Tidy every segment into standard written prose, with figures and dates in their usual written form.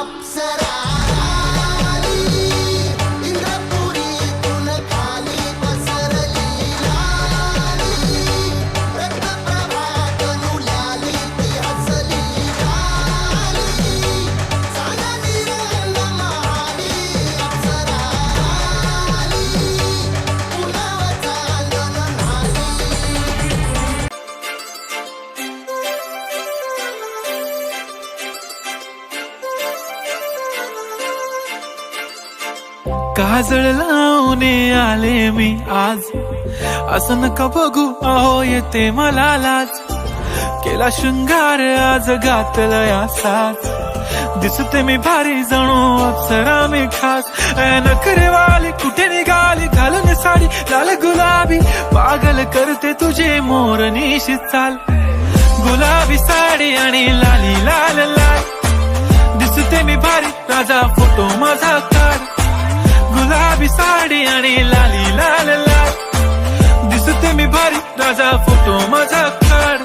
अप्सरा आली, इंद्रपुरीतून खाली पसरली लाली, रक्तप्रभात नुलाली ती हसली झाली, चांदणी रंग महाली अप्सरा आली, पुनव चांदण न्हाली. काजळ लावून आले मी आज, असं नका बघू अहो येते मला लाज. केला शृंगार आज घातलं या साज, दिसते मी भारी जणू अप्सरा मी खास. नखरेवाली कुठे निघाली घालून साडी लाल गुलाबी, पागल करते तुझे मोरनीशी चाल. गुलाबी साडी आणि लाली लाल लाल, दिसते मी भारी राजा फोटो माझा काढ. गुलाबी साडी आणि लाली लाल लाल, दिसते मी भारी राजा फोटो माझा काढ.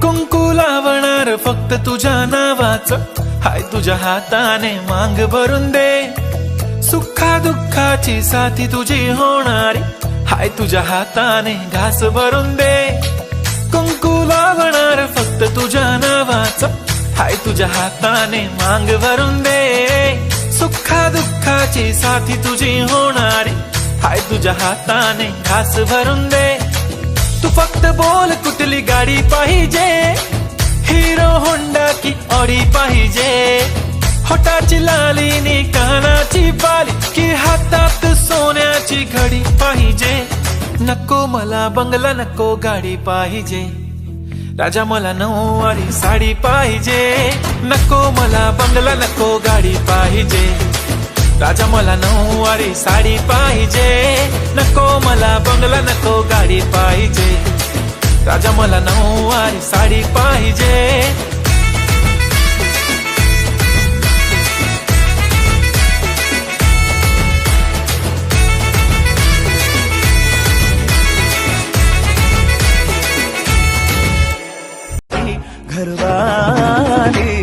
कुंकू लावणार फक्त तुझ्या नावाचं, हाय तुझ्या हाताने मांग भरून दे. सुखा दुःखाची साथी तुझी होणारी, हाय तुझ्या हाताने घास भरून दे. कुंकू लावणार फक्त तुझ्या नावाचं, हाय तुझ्या हाताने मांग भरून दे. सुखा दुःखाची साथी तुझी होणारी, हाय तुझ्या हाताने घास भरून दे. तू फक्त बोल कुठली गाडी पाहिजे, हिरो होंडा की ऑडी पाहिजे. होटाची लाली नी कानाची बाली, की हातात सोन्याची घडी पाहिजे. नको मला बंगला नको गाडी पाहिजे, राजा मला नऊवारी साडी पाहिजे. नको मला बंगला नको गाडी पाहिजे, राजा मला नऊवारी साडी पाहिजे. नको मला बंगला नको गाडी पाहिजे, राजा मला नऊवारी साडी पाहिजे. घरवाली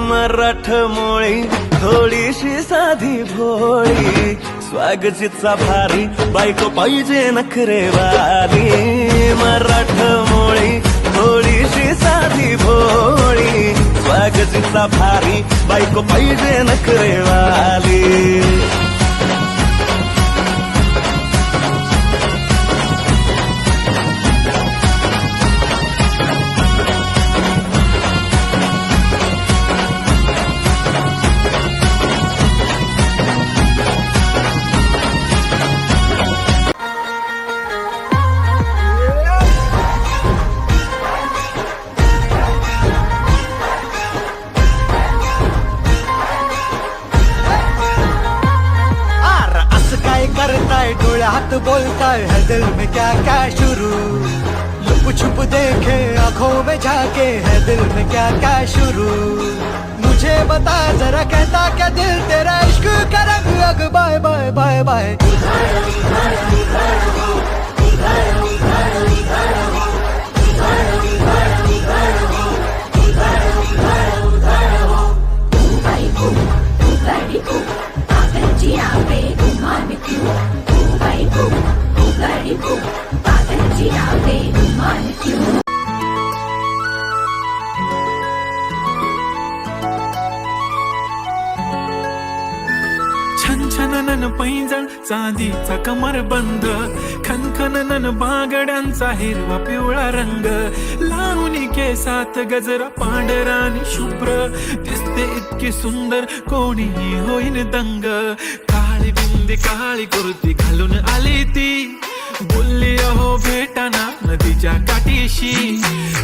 मराठमोळी थोडीशी साधी भोळी, स्वागतीचा भारी बायको पाहिजे नखरेवाली. मराठमोळी थोडीशी साधी भोळी, स्वागतीचा भारी बायको पाहिजे नखरेवाली. करताय डोळ्यात बोलताय, है दिल में क्या क्या शुरू. लुप छुप देखे आंखों में झाके, है दिल में क्या क्या शुरू. मुझे बता जरा कहता क्या दिल तेरा इश्क का रंग. अग बाय बाय बाय बाय. छन छननन पैंजण चांदीचा कमरबंद, खनखननन बांगड्यांचा हिरवा पिवळा रंग. लावणी केसात गजरा पांढरा आणि शुभ्र, दिसते इतकी सुंदर कोणीही होईन दंग. काळी बिंदी काळी कुर्ती घालून आली ती, बोलली अहो भेटाना नदीच्या काठीशी.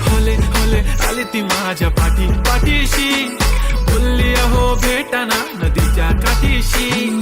होले होले आली ती माझ्या पाठीशी, बोलली अहो भेटाना नदीच्या काठीशी.